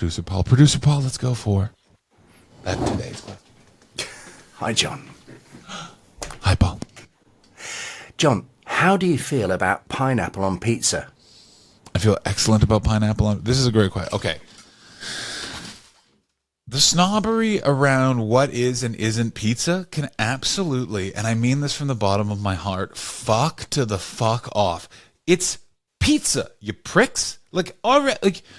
producer Paul. Producer Paul, let's go for today's question. Hi, John. Hi, Paul. John, how do you feel about pineapple on pizza? I feel excellent about pineapple on... This is a great question. Okay. The snobbery around what is and isn't pizza can absolutely, and I mean this from the bottom of my heart, fuck off. It's pizza, you pricks.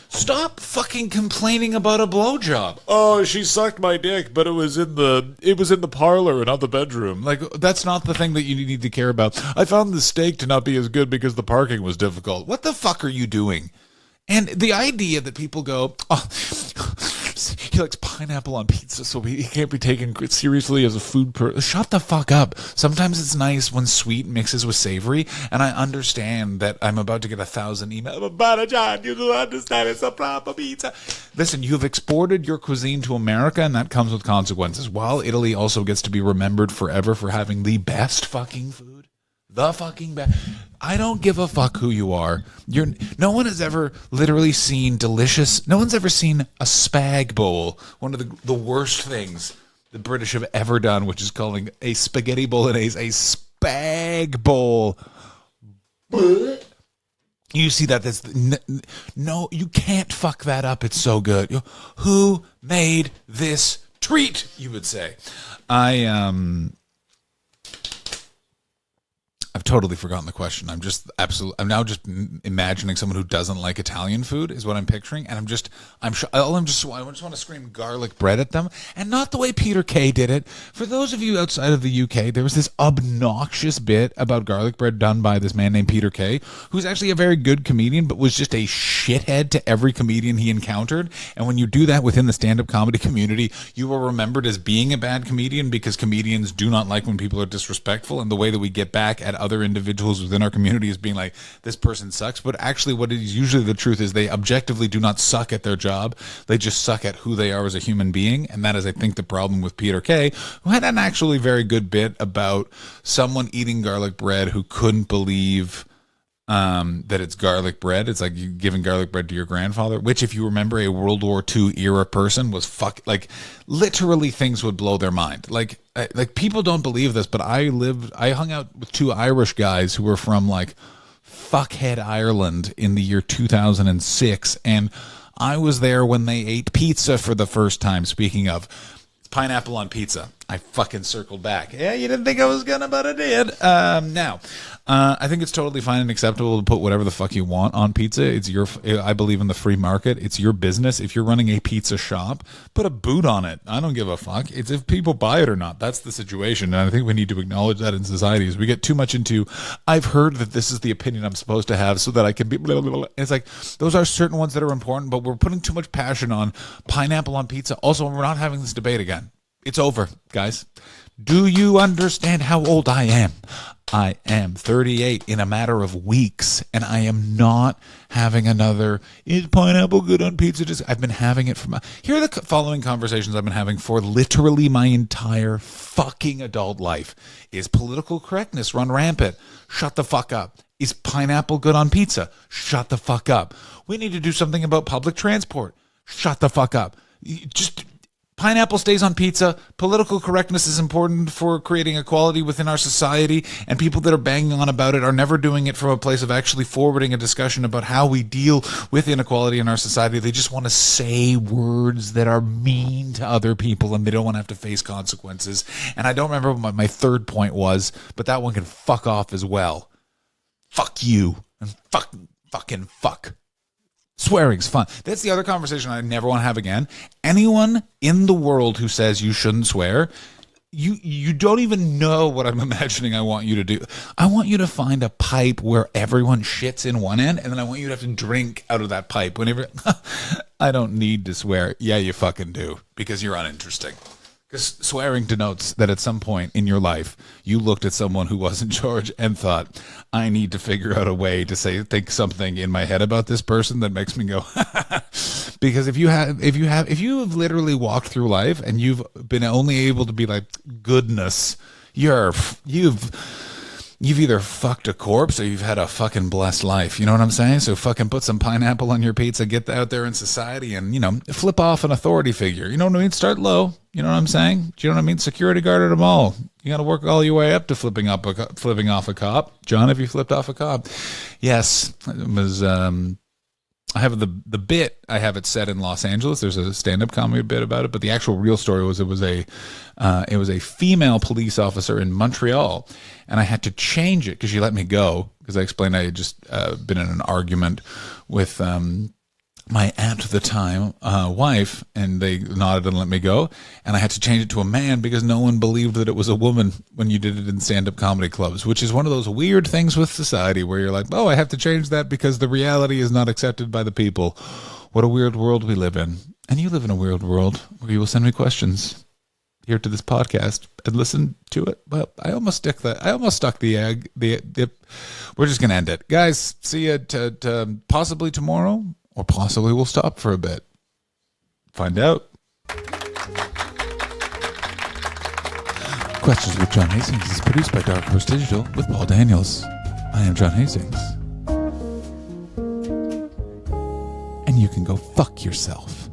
Stop fucking complaining about a blowjob. Oh, she sucked my dick, but it was in the parlor and not the bedroom. That's not the thing that you need to care about. I found the steak to not be as good because the parking was difficult. What the fuck are you doing? And the idea that people go, oh, he likes pineapple on pizza, so he can't be taken seriously as a food person. Shut the fuck up. Sometimes it's nice when sweet mixes with savory, and I understand that I'm about to get 1,000 emails. But John, you don't understand, it's a proper pizza. Listen, you've exported your cuisine to America, and that comes with consequences. While Italy also gets to be remembered forever for having the best fucking food. The fucking best. I don't give a fuck who you are. No one has ever literally seen delicious. No one's ever seen a spag bowl. One of the worst things the British have ever done, which is calling a spaghetti bolognese a spag bowl. You see that? No, you can't fuck that up. It's so good. Who made this treat? You would say. I've totally forgotten the question. I'm now just imagining someone who doesn't like Italian food is what I'm picturing, and I just want to scream garlic bread at them, and not the way Peter Kay did it. For those of you outside of the UK, there was this obnoxious bit about garlic bread done by this man named Peter Kay, who's actually a very good comedian, but was just a shithead to every comedian he encountered. And when you do that within the stand-up comedy community, you are remembered as being a bad comedian because comedians do not like when people are disrespectful, and the way that we get back at other individuals within our community is being like, this person sucks. But actually what is usually the truth is they objectively do not suck at their job. They just suck at who they are as a human being. And that is, I think, the problem with Peter Kay, who had an actually very good bit about someone eating garlic bread who couldn't believe that it's garlic bread. It's like you giving garlic bread to your grandfather, which, if you remember, a World War II era person was literally things would blow their mind. Like people don't believe this, but I hung out with two Irish guys who were from fuckhead Ireland in the year 2006, and I was there when they ate pizza for the first time. Speaking of pineapple on pizza, I fucking circled back. Yeah, you didn't think I was gonna, but I did. Now, I think it's totally fine and acceptable to put whatever the fuck you want on pizza. I believe in the free market. It's your business. If you're running a pizza shop, put a boot on it. I don't give a fuck. It's if people buy it or not. That's the situation. And I think we need to acknowledge that in society as we get too much into, I've heard that this is the opinion I'm supposed to have so that I can be blah, blah, blah. It's like, those are certain ones that are important, but we're putting too much passion on pineapple on pizza. Also, we're not having this debate again. It's over, guys. Do you understand how old I am? I am 38 in a matter of weeks, and I am not having another, is pineapple good on pizza? I've been having it here are the following conversations I've been having for literally my entire fucking adult life. Is political correctness run rampant? Shut the fuck up. Is pineapple good on pizza? Shut the fuck up. We need to do something about public transport. Shut the fuck up. Pineapple stays on pizza. Political correctness is important for creating equality within our society, and people that are banging on about it are never doing it from a place of actually forwarding a discussion about how we deal with inequality in our society. They just want to say words that are mean to other people, and they don't want to have to face consequences. And I don't remember what my third point was, but that one can fuck off as well. Fuck you. And fucking fuck. Swearing's fun. That's the other conversation I never want to have again. Anyone in the world who says you shouldn't swear, you don't even know what I'm imagining I want you to do. I want you to find a pipe where everyone shits in one end, and then I want you to have to drink out of that pipe whenever. I don't need to swear. Yeah, you fucking do, because you're uninteresting. Because swearing denotes that at some point in your life, you looked at someone who was in charge and thought, I need to figure out a way to think something in my head about this person that makes me go, because if you have literally walked through life and you've been only able to be like, goodness, you've you've either fucked a corpse or you've had a fucking blessed life. You know what I'm saying? So fucking put some pineapple on your pizza, get out there in society and, flip off an authority figure. You know what I mean? Start low. You know what I'm saying? Do you know what I mean? Security guard at a mall. You got to work all your way up to flipping off a cop. John, have you flipped off a cop? Yes. It was, I have the bit. I have it set in Los Angeles. There's a stand-up comedy bit about it, but the actual real story was it was a female police officer in Montreal, and I had to change it because she let me go because I explained I had just been in an argument with my at the time wife, and they nodded and let me go, and I had to change it to a man because no one believed that it was a woman when you did it in stand-up comedy clubs, which is one of those weird things with society where you're like, oh, I have to change that because the reality is not accepted by the people. What a weird world we live in. And you live in a weird world where you will send me questions here to this podcast and listen to it. Well, I almost stuck the egg. We're just gonna end it, guys. See you possibly tomorrow. Or possibly we'll stop for a bit. Find out. Questions with John Hastings is produced by Dark Horse Digital with Paul Daniels. I am John Hastings. And you can go fuck yourself.